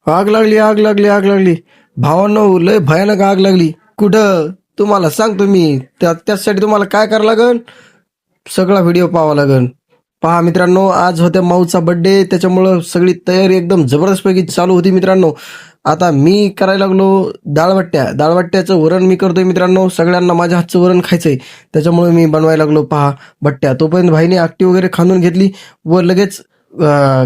आग लागली, आग लागली, आग लागली. भावांनो, लय भयानक आग लागली. कुठं? तुम्हाला सांगतो मी. त्यासाठी तुम्हाला काय करावं लागन? सगळा व्हिडिओ पाहावा लागन. पहा मित्रांनो, आज होत्या माऊचा बर्थडे, त्याच्यामुळं सगळी तयारी एकदम जबरदस्तपैकी चालू होती मित्रांनो. आता मी करायला लागलो डाळवट्ट्या. डाळवट्ट्याचं वरण मी करतोय मित्रांनो. सगळ्यांना माझ्या हातचं वरण खायचंय, त्याच्यामुळे मी बनवायला लागलो पहा बट्ट्या. तोपर्यंत भाईने आगटी वगैरे खांदून घेतली व लगेच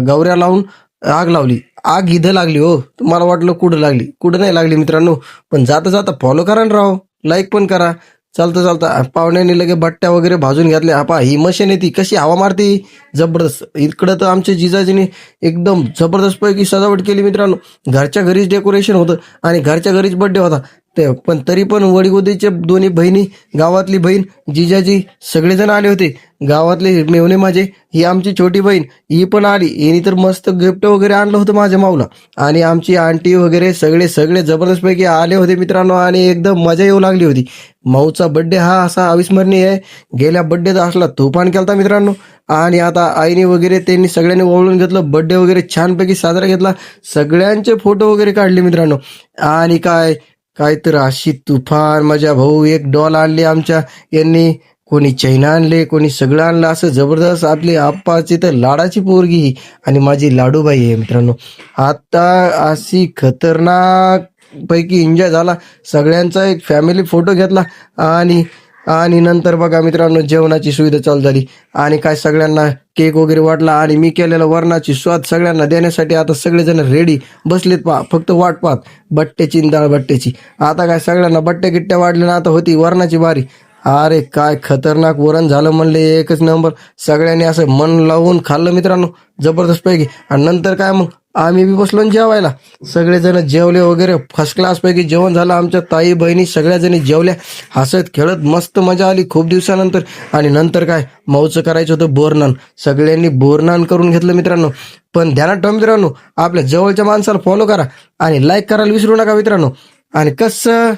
गवऱ्या लावून आग लावली. आग इथं लागली हो. तुम्हाला वाटलं कुठं लागली? कुठं नाही लागली मित्रांनो. पण जाता जाता फॉलो करा ना राव, लाईक पण करा. चालतं चालतं पाहुण्याने लगे बट्ट्या वगैरे भाजून घेतल्या. आपा ही मशीन आहे ती कशी हवा मारते जबरदस्त. इकडं तर आमच्या जिजाजीने एकदम जबरदस्त पैकी सजावट केली मित्रांनो. घरच्या घरीच डेकोरेशन होतं आणि घरच्या घरीच बर्थडे होता ते. पण तरी पण वडीगोदीचे दोन्ही बहिणी, गावातली बहीण, जिजाजी सगळेजण आले होते. गावातले मेवणे माझे, ही आमची छोटी बहीण ही पण आली. हिने तर मस्त गिफ्ट वगैरे आणलं होतं माझ्या माऊला. आणि आमची आंटी वगैरे सगळे सगळे जबरदस्तपैकी आले होते मित्रांनो. आणि एकदम मजा येऊ लागली होती. माऊचा बड्डे हा असा अविस्मरणीय आहे. गेल्या बड्डेचा असला तुफान केलता मित्रांनो. आणि आता आईने वगैरे त्यांनी सगळ्यांनी ओळून घेतलं. बड्डे वगैरे छानपैकी साजरा घेतला. सगळ्यांचे फोटो वगैरे काढले मित्रांनो. आणि काय काय तर अशी तुफान मजा. भाऊ एक डॉल आणली आमच्या यांनी, कोणी चैन आणले, कोणी सगळं आणलं. असं जबरदस्त आपली आप्पाची तर लाडाची पोरगी ही आणि माझी लाडूबाई आहे मित्रांनो. आता अशी खतरनाक पैकी एन्जॉय झाला. सगळ्यांचा एक फॅमिली फोटो घेतला. आणि आणि नंतर बघा मित्रांनो, जेवणाची सुविधा चालू झाली. आणि काय सगळ्यांना केक वगैरे वाटला. आणि मी केलेला वरणाची स्वाद सगळ्यांना देण्यासाठी आता सगळेजण रेडी बसलेत पहा, फक्त वाट पाहत बट्ट्याची आणि डाळ बट्ट्याची. आता काय सगळ्यांना बट्ट्या गिट्ट्या वाढल्या ना, आता होती वरणाची बारी. अरे काय खतरनाक वरण झालं म्हणले, एकच नंबर. सगळ्यांनी असं मन लावून खाल्लं मित्रांनो जबरदस्त पैकी. आणि नंतर काय मग आम्ही बी बसलो ना जेवायला. सगळेजण जेवले वगैरे, फर्स्ट क्लास पैकी जेवण झालं. आमच्या ताई बहिणी सगळ्याजणी जेवल्या, हसत खेळत मस्त मजा आली खूप दिवसानंतर. आणि नंतर काय मऊचं करायचं होतं बोरनान. सगळ्यांनी बोरनान करून घेतलं मित्रांनो. पण ध्यानात ठेवा मित्रांनो, आपल्या जवळच्या माणसाला फॉलो करा आणि लाईक करायला विसरू नका मित्रांनो. आणि कसं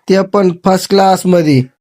ते पण फर्स्ट क्लास मध्ये.